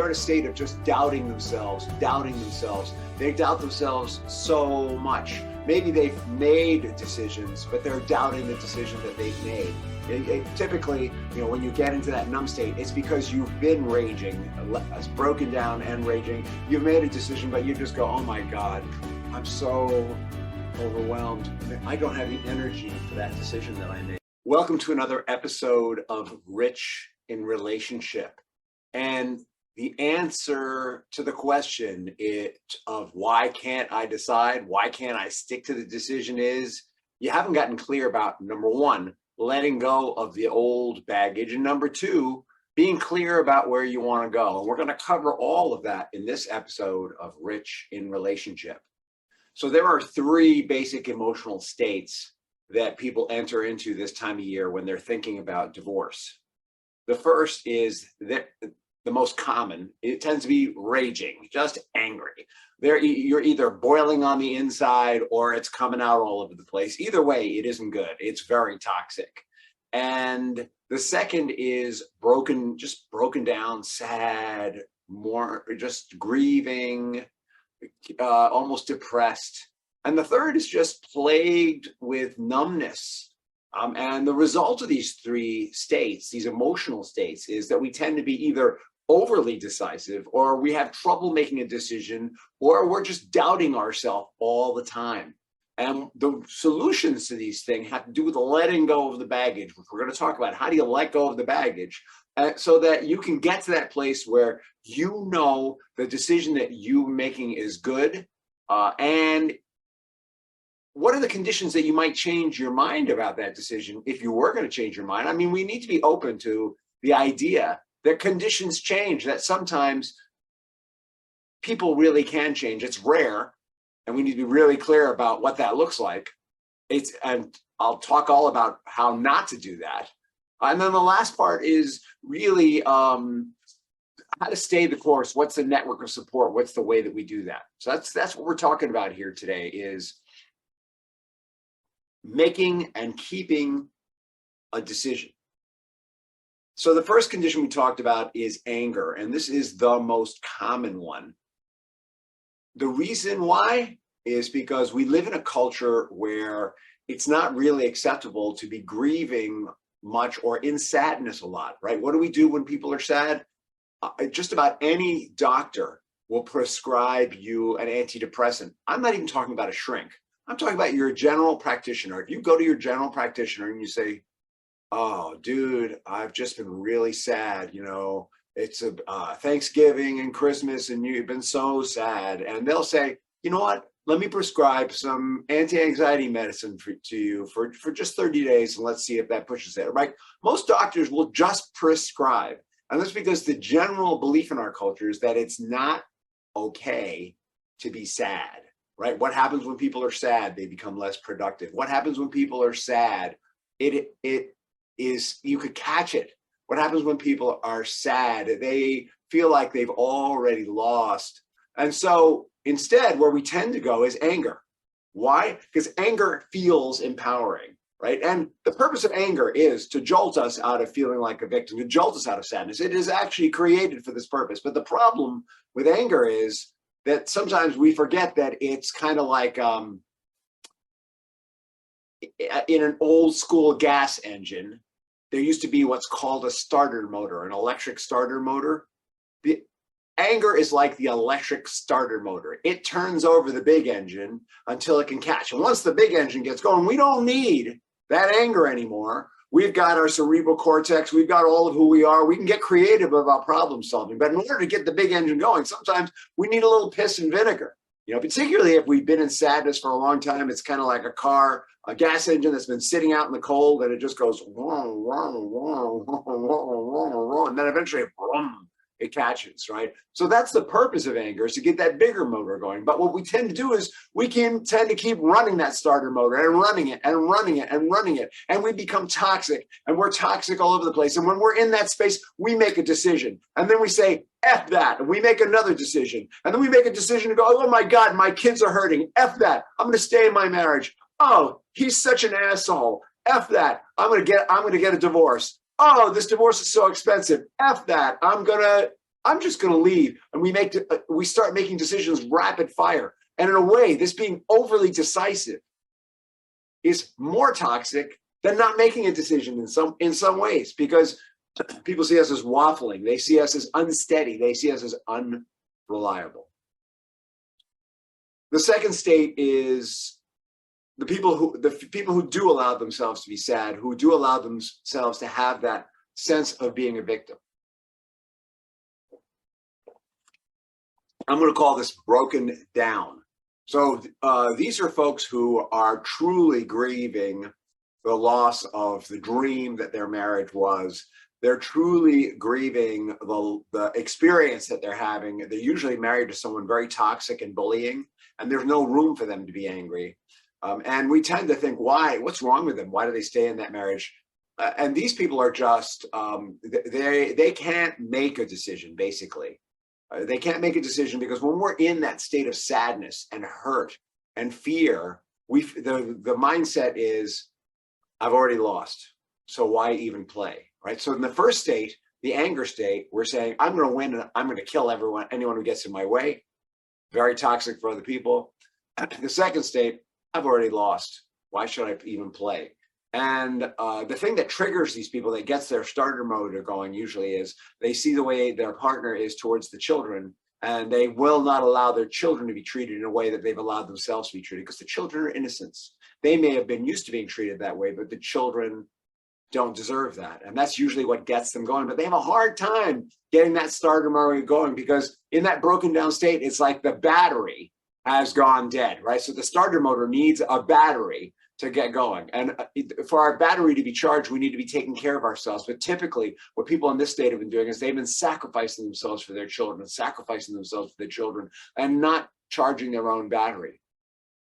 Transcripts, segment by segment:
in a state of just doubting themselves. They doubt themselves so much. Maybe they've made decisions, but they're doubting the decision that they've made. Typically, when you get into that numb state, it's because you've been raging, broken down and raging. You've made a decision, but you just go, oh my God, I'm so overwhelmed. I don't have the energy for that decision that I made. Welcome to another episode of Rich in Relationship. And the answer to the question of why can't I decide, why can't I stick to the decision is you haven't gotten clear about, number one, letting go of the old baggage, and number two, being clear about where you want to go. And we're going to cover all of that in this episode of Rich in Relationship. So there are three basic emotional states that people enter into this time of year when they're thinking about divorce. The first is the most common. It tends to be raging, just angry. You're either boiling on the inside or it's coming out all over the place. Either way, it isn't good. It's very toxic. And the second is broken down, sad, more just grieving, almost depressed. And the third is just plagued with numbness. And the result of these three states, these emotional states, is that we tend to be either overly decisive, or we have trouble making a decision, or we're just doubting ourselves all the time. And the solutions to these things have to do with letting go of the baggage, which we're going to talk about. How do you let go of the baggage so that you can get to that place where you know the decision that you're making is good? And what are the conditions that you might change your mind about that decision if you were going to change your mind? I mean, we need to be open to the idea that conditions change, that sometimes people really can change. It's rare, and we need to be really clear about what that looks like. And I'll talk all about how not to do that. And then the last part is really how to stay the course. What's the network of support? What's the way that we do that? So that's what we're talking about here today, is making and keeping a decision. So the first condition we talked about is anger, and this is the most common one. The reason why is because we live in a culture where it's not really acceptable to be grieving much or in sadness a lot, right? What do we do when people are sad? Just about any doctor will prescribe you an antidepressant. I'm not even talking about a shrink. I'm talking about your general practitioner. If you go to your general practitioner and you say, oh, dude, I've just been really sad. It's Thanksgiving and Christmas and you've been so sad. And they'll say, you know what? Let me prescribe some anti-anxiety medicine to you for just 30 days and let's see if that pushes it, right? Most doctors will just prescribe. And that's because the general belief in our culture is that it's not okay to be sad, right? What happens when people are sad? They become less productive. What happens when people are sad? It is, you could catch it. What happens when people are sad? They feel like they've already lost. And so instead, where we tend to go is anger. Why? Because anger feels empowering, right? And the purpose of anger is to jolt us out of feeling like a victim, to jolt us out of sadness. It is actually created for this purpose. But the problem with anger is that sometimes we forget that it's kind of like in an old school gas engine, there used to be what's called a starter motor, an electric starter motor. The anger is like the electric starter motor. It turns over the big engine until it can catch. And once the big engine gets going, we don't need that anger anymore. We've got our cerebral cortex. We've got all of who we are. We can get creative about problem solving. But in order to get the big engine going, sometimes we need a little piss and vinegar. Particularly if we've been in sadness for a long time, it's kind of like a gas engine that's been sitting out in the cold, and it just goes, and then eventually, it catches, right? So that's the purpose of anger, is to get that bigger motor going. But what we tend to do is we can tend to keep running that starter motor and running it and running it and running it. And we become toxic, and we're toxic all over the place. And when we're in that space, we make a decision. And then we say, F that. And we make another decision. And then we make a decision to go, oh my God, my kids are hurting. F that. I'm going to stay in my marriage. Oh, he's such an asshole. F that. I'm going to get a divorce. Oh, this divorce is so expensive. F that. I'm I'm just going to leave. And we start making decisions rapid fire. And in a way, this being overly decisive is more toxic than not making a decision in some ways, because people see us as waffling. They see us as unsteady. They see us as unreliable. The second state is the people who do allow themselves to be sad, who do allow themselves to have that sense of being a victim. I'm going to call this broken down. So these are folks who are truly grieving the loss of the dream that their marriage was. They're truly grieving the experience that they're having. They're usually married to someone very toxic and bullying, and there's no room for them to be angry. And we tend to think, what's wrong with them? Why do they stay in that marriage? And these people are just, they can't make a decision, basically. They can't make a decision because when we're in that state of sadness and hurt and fear, the mindset is, I've already lost, so why even play, right? So in the first state, the anger state, we're saying, I'm going to win and I'm going to kill anyone who gets in my way. Very toxic for other people. The second state, I've already lost. Why should I even play? And the thing that triggers these people, that gets their starter motor going usually, is they see the way their partner is towards the children, and they will not allow their children to be treated in a way that they've allowed themselves to be treated, because the children are innocents. They may have been used to being treated that way, but the children don't deserve that. And that's usually what gets them going. But they have a hard time getting that starter motor going, because in that broken down state, it's like the battery has gone dead, right? So the starter motor needs a battery to get going. And for our battery to be charged, we need to be taking care of ourselves. But typically, what people in this state have been doing is they've been sacrificing themselves for their children, and not charging their own battery.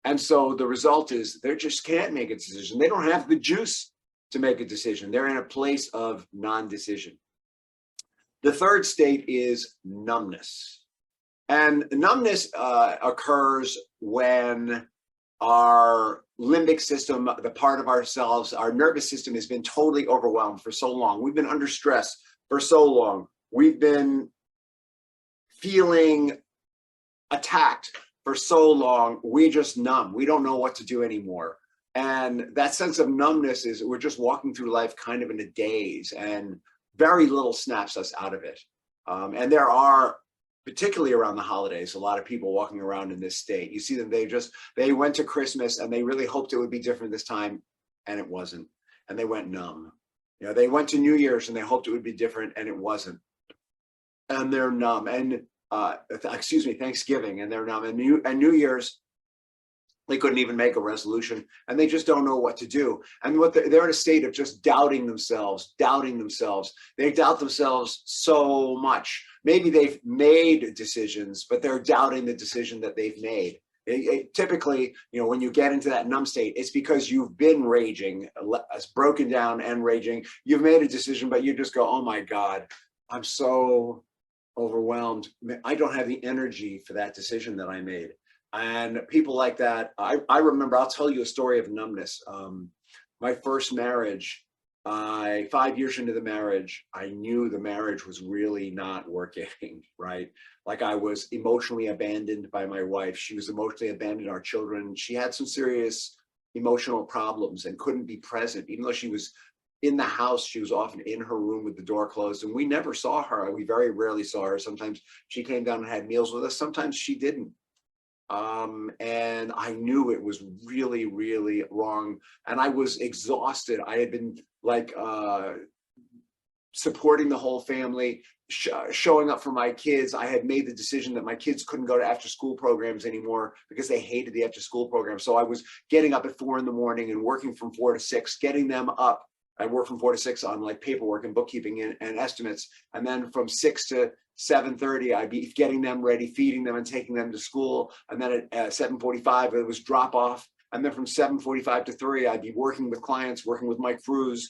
And so the result is they just can't make a decision. They don't have the juice to make a decision. They're in a place of non-decision. The third state is numbness. And numbness occurs when our limbic system, the part of ourselves, our nervous system, has been totally overwhelmed for so long. We've been under stress for so long. We've been feeling attacked for so long. We're just numb. We don't know what to do anymore. And that sense of numbness is, we're just walking through life kind of in a daze, and very little snaps us out of it. And there are, particularly around the holidays, a lot of people walking around in this state. You see them, they went to Christmas and they really hoped it would be different this time, and it wasn't. And they went numb. You know, they went to New Year's and they hoped it would be different, and it wasn't. And they're numb. And Thanksgiving, and they're numb. And New Year's, they couldn't even make a resolution, and they just don't know what to do. And they're in a state of just doubting themselves. They doubt themselves so much. Maybe they've made decisions, but they're doubting the decision that they've made. Typically, when you get into that numb state, it's because you've been raging, broken down and raging. You've made a decision, but you just go, oh my God, I'm so overwhelmed. I don't have the energy for that decision that I made. And people like that, I remember, I'll tell you a story of numbness. My first marriage, 5 years into the marriage, I knew the marriage was really not working, right? Like, I was emotionally abandoned by my wife. She was emotionally abandoned our children. She had some serious emotional problems and couldn't be present. Even though she was in the house, she was often in her room with the door closed, and we never saw her. We very rarely saw her. Sometimes she came down and had meals with us. Sometimes she didn't. And I knew it was really, really wrong. And I was exhausted. I had been supporting the whole family, showing up for my kids. I had made the decision that my kids couldn't go to after school programs anymore because they hated the after school program. So I was getting up at 4 in the morning and working from 4 to 6, getting them up. I work from 4 to 6 on paperwork and bookkeeping and estimates. And then from 6 to 7:30, I'd be getting them ready, feeding them and taking them to school. And then at 7:45, it was drop off. And then from 7:45 to 3, I'd be working with clients, working with my crews,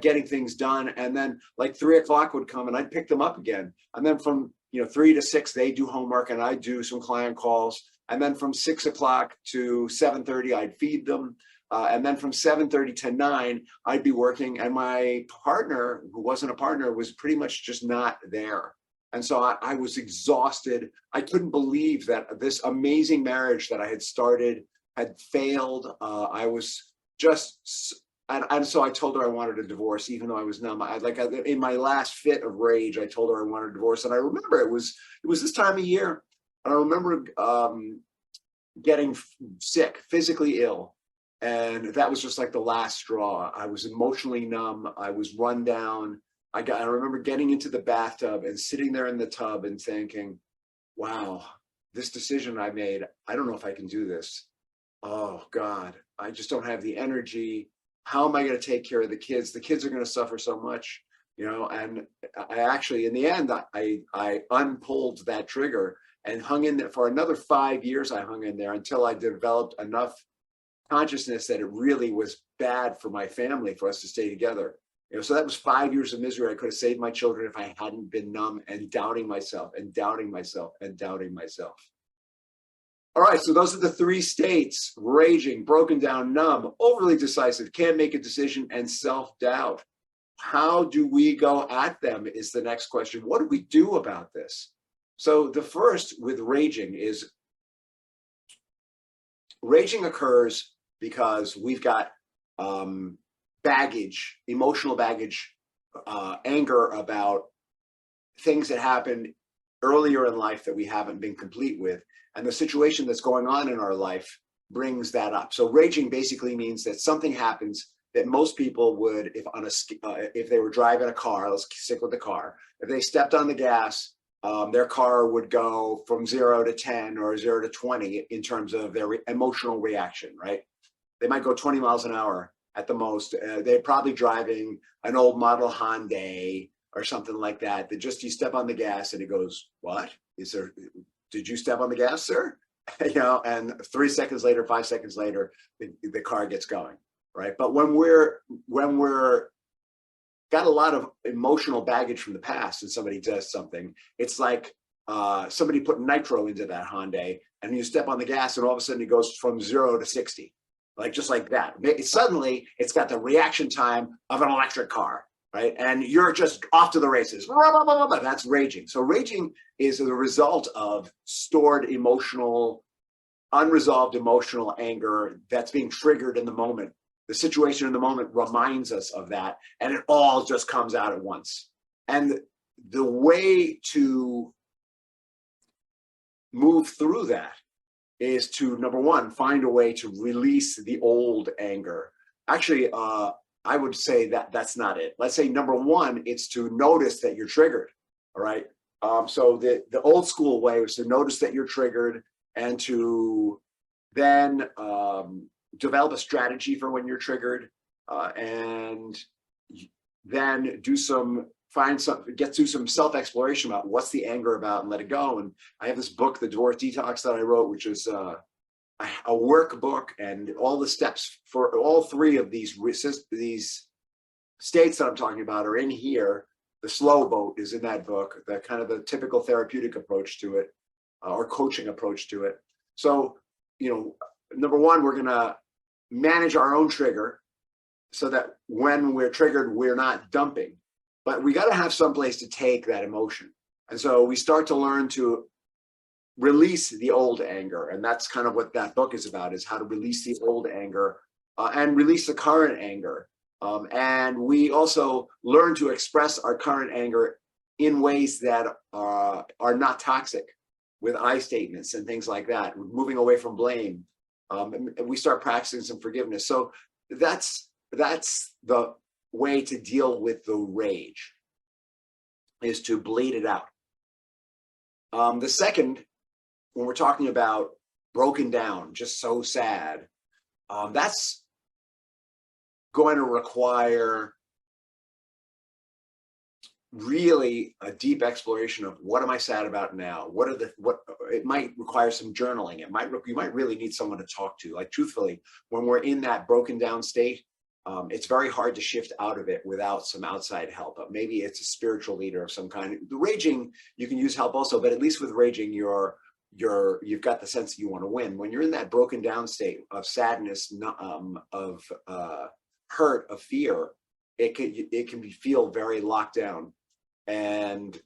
getting things done. And then 3 o'clock would come and I'd pick them up again. And then from 3 to 6, they do homework and I do some client calls. And then from 6 o'clock to 7:30, I'd feed them. And then from 7:30 to 9, I'd be working. And my partner, who wasn't a partner, was pretty much just not there. And so I was exhausted. I couldn't believe that this amazing marriage that I had started had failed. I was just, and so I told her I wanted a divorce, even though I was numb. In my last fit of rage, I told her I wanted a divorce. And I remember it was this time of year. And I remember getting sick, physically ill. And that was just like the last straw. I was emotionally numb. I was run down. I remember getting into the bathtub and sitting there in the tub and thinking, wow, this decision I made, I don't know if I can do this. Oh God, I just don't have the energy. How am I going to take care of the kids? The kids are going to suffer so much, and I actually, in the end, I unpulled that trigger and hung in there for another 5 years. I hung in there until I developed enough consciousness that it really was bad for my family for us to stay together. So that was 5 years of misery. I could have saved my children if I hadn't been numb and doubting myself and doubting myself and doubting myself. All right, so those are the 3 states: raging, broken down, numb, overly decisive, can't make a decision, and self-doubt. How do we go at them is the next question. What do we do about this? So the first with raging is, raging occurs because we've got baggage, emotional baggage, anger about things that happened earlier in life that we haven't been complete with. And the situation that's going on in our life brings that up. So raging basically means that something happens that most people would, if they were driving a car, let's stick with the car, if they stepped on the gas, their car would go from 0 to 10 or 0 to 20 in terms of their emotional reaction, right? They might go 20 miles an hour at the most. They're probably driving an old model Hyundai or something like that. That just, you step on the gas and it goes, what? Did you step on the gas, sir? And 3 seconds later, 5 seconds later, the car gets going, right? But when we're got a lot of emotional baggage from the past and somebody does something, it's like somebody put nitro into that Hyundai and you step on the gas and all of a sudden it goes from 0 to 60, like just like that. Suddenly it's got the reaction time of an electric car, right? And you're just off to the races. That's raging. So raging is the result of stored emotional, unresolved emotional anger that's being triggered in the moment. The situation in the moment reminds us of that, and it all just comes out at once. And the way to move through that is to, number one, find a way to release the old anger. Actually, I would say that that's not it. Let's say number one, it's to notice that you're triggered. All right. So the old school way was to notice that you're triggered and to then develop a strategy for when you're triggered, and then get through some self-exploration about what's the anger about and let it go. And I have this book, The Divorce Detox, that I wrote, which is a workbook, and all the steps for all 3 of these states that I'm talking about are in here. The slow boat is in that book, the kind of the typical therapeutic approach to it, or coaching approach to it. So, number one, we're going to manage our own trigger so that when we're triggered, we're not dumping. But we got to have some place to take that emotion. And so we start to learn to release the old anger. And that's kind of what that book is about, is how to release the old anger and release the current anger. And we also learn to express our current anger in ways that are not toxic, with I statements and things like that, moving away from blame. And we start practicing some forgiveness. So that's the way to deal with the rage, is to bleed it out. The second, when we're talking about broken down, just so sad, that's going to require really a deep exploration of what am I sad about now? What it might require some journaling. You might really need someone to talk to. Like, truthfully, when we're in that broken down state, it's very hard to shift out of it without some outside help. But maybe it's a spiritual leader of some kind. The raging, you can use help also, but at least with raging, you've got the sense that you want to win. When you're in that broken down state of sadness, of hurt, of fear, it can feel very locked down. And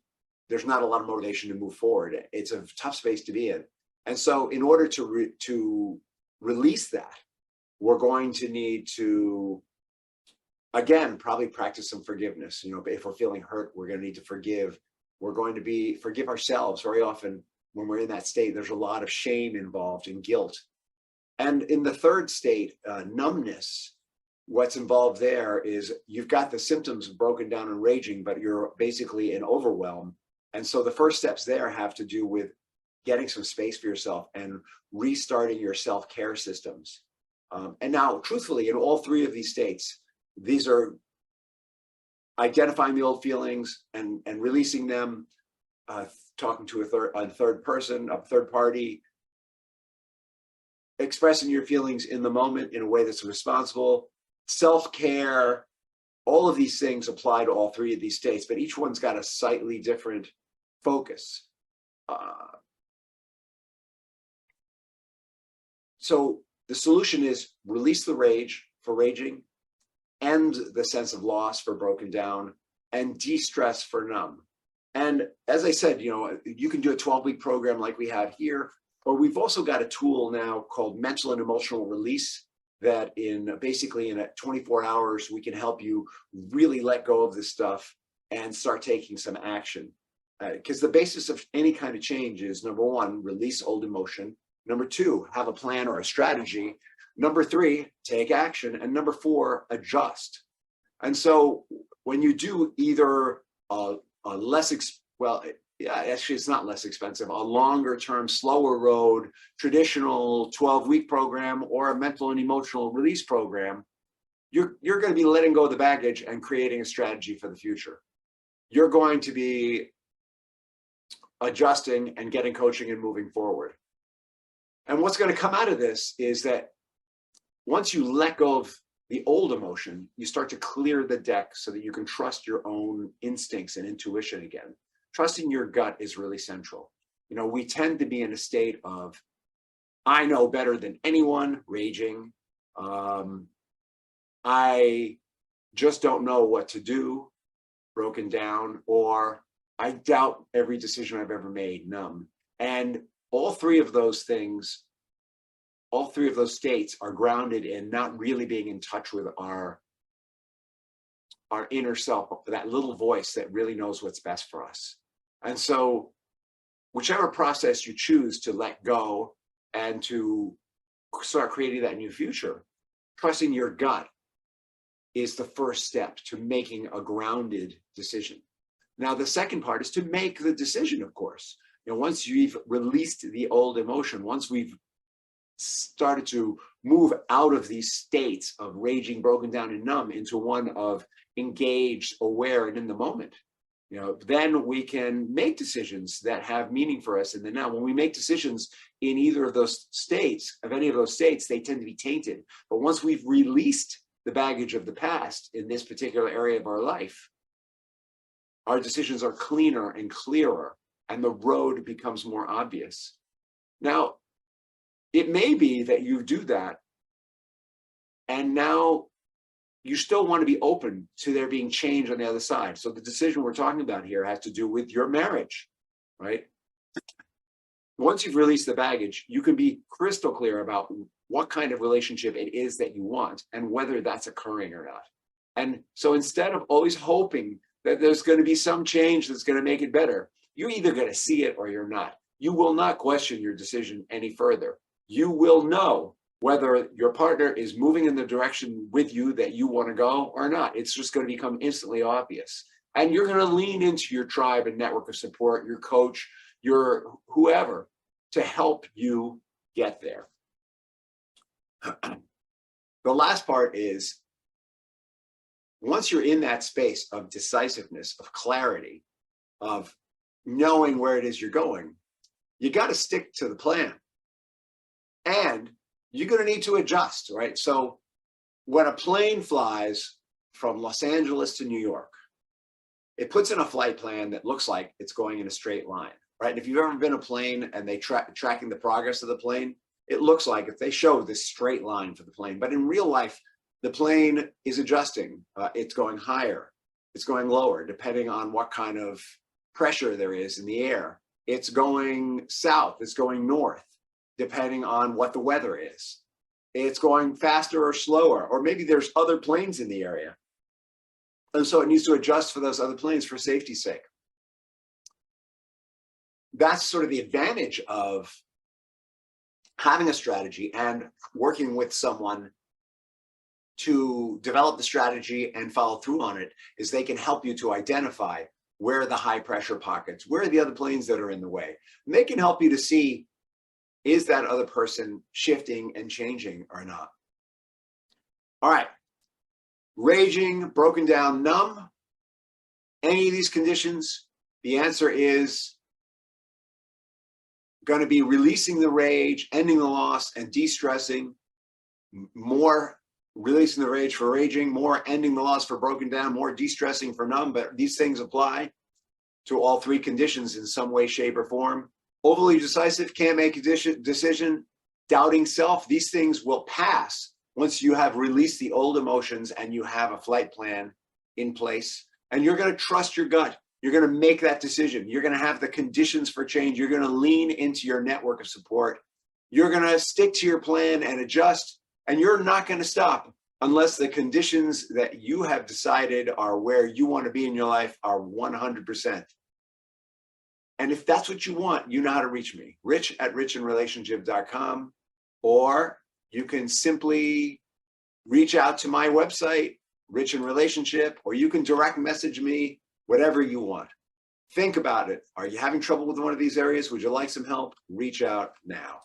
there's not a lot of motivation to move forward. It's a tough space to be in. And so in order to release that, we're going to need to, again, probably practice some forgiveness. If we're feeling hurt, we're going to need to forgive. We're going to forgive ourselves. Very often when we're in that state, there's a lot of shame involved and guilt. And in the third state, numbness, what's involved there is you've got the symptoms of broken down and raging, but you're basically in overwhelm. And so the first steps there have to do with getting some space for yourself and restarting your self-care systems. And now, truthfully, in all three of these states, these are identifying the old feelings and releasing them, talking to a third person, a third party, expressing your feelings in the moment in a way that's responsible, self-care. All of these things apply to all three of these states, but each one's got a slightly different focus. So the solution is release the rage for raging, end the sense of loss for broken down, and de-stress for numb. And as I said, you can do a 12-week program like we have here, or we've also got a tool now called mental and emotional release that basically in 24 hours, we can help you really let go of this stuff and start taking some action. Because the basis of any kind of change is, number one, release old emotion. Number two, have a plan or a strategy. Number three, take action. And number four, adjust. And so when you do either a actually it's not less expensive, a longer term, slower road, traditional 12-week program or a mental and emotional release program, you're going to be letting go of the baggage and creating a strategy for the future. You're going to be adjusting and getting coaching and moving forward. And what's going to come out of this is that once you let go of the old emotion, you start to clear the deck so that you can trust your own instincts and intuition again. Trusting your gut is really central. We tend to be in a state of, I know better than anyone, raging. I just don't know what to do, broken down, or I doubt every decision I've ever made, numb. And all three of those things, all three of those states are grounded in not really being in touch with our inner self, that little voice that really knows what's best for us. And so whichever process you choose to let go and to start creating that new future, trusting your gut is the first step to making a grounded decision. Now, the second part is to make the decision, of course. Once you've released the old emotion, once we've started to move out of these states of raging, broken down, and numb into one of engaged, aware, and in the moment, then we can make decisions that have meaning for us in the now. When we make decisions in either of those states, any of those states, they tend to be tainted. But once we've released the baggage of the past in this particular area of our life, our decisions are cleaner and clearer, and the road becomes more obvious. Now, it may be that you do that, and now you still want to be open to there being change on the other side. So the decision we're talking about here has to do with your marriage, right? Once you've released the baggage, you can be crystal clear about what kind of relationship it is that you want and whether that's occurring or not. And so instead of always hoping that there's going to be some change that's going to make it better, you're either going to see it or you're not. You will not question your decision any further. You will know whether your partner is moving in the direction with you that you want to go or not. It's just going to become instantly obvious. And you're going to lean into your tribe and network of support, your coach, your whoever, to help you get there. The last part is, once you're in that space of decisiveness, of clarity, of knowing where it is you're going, you got to stick to the plan. And you're going to need to adjust, right? So when a plane flies from Los Angeles to New York, it puts in a flight plan that looks like it's going in a straight line, right? And if you've ever been a plane and they tracking the progress of the plane, it looks like if they show this straight line for the plane. But in real life, the plane is adjusting. It's going higher, it's going lower, depending on what kind of pressure there is in the air. It's going south, it's going north, depending on what the weather is. It's going faster or slower, or maybe there's other planes in the area. And so it needs to adjust for those other planes for safety's sake. That's sort of the advantage of having a strategy and working with someone to develop the strategy and follow through on it, is they can help you to identify where are the high pressure pockets, where are the other planes that are in the way. And they can help you to see, is that other person shifting and changing or not? All right, raging, broken down, numb, any of these conditions, the answer is going to be releasing the rage, ending the loss, and de-stressing. More releasing the rage for raging, more ending the loss for broken down, more de-stressing for numb. But these things apply to all three conditions in some way, shape, or form. Overly decisive, can't make a decision, doubting self. These things will pass once you have released the old emotions and you have a flight plan in place. And you're going to trust your gut. You're going to make that decision. You're going to have the conditions for change. You're going to lean into your network of support. You're going to stick to your plan and adjust. And you're not going to stop unless the conditions that you have decided are where you want to be in your life are 100%. And if that's what you want, you know how to reach me, rich@richinrelationship.com, or you can simply reach out to my website, Rich in Relationship, or you can direct message me, whatever you want. Think about it. Are you having trouble with one of these areas? Would you like some help? Reach out now.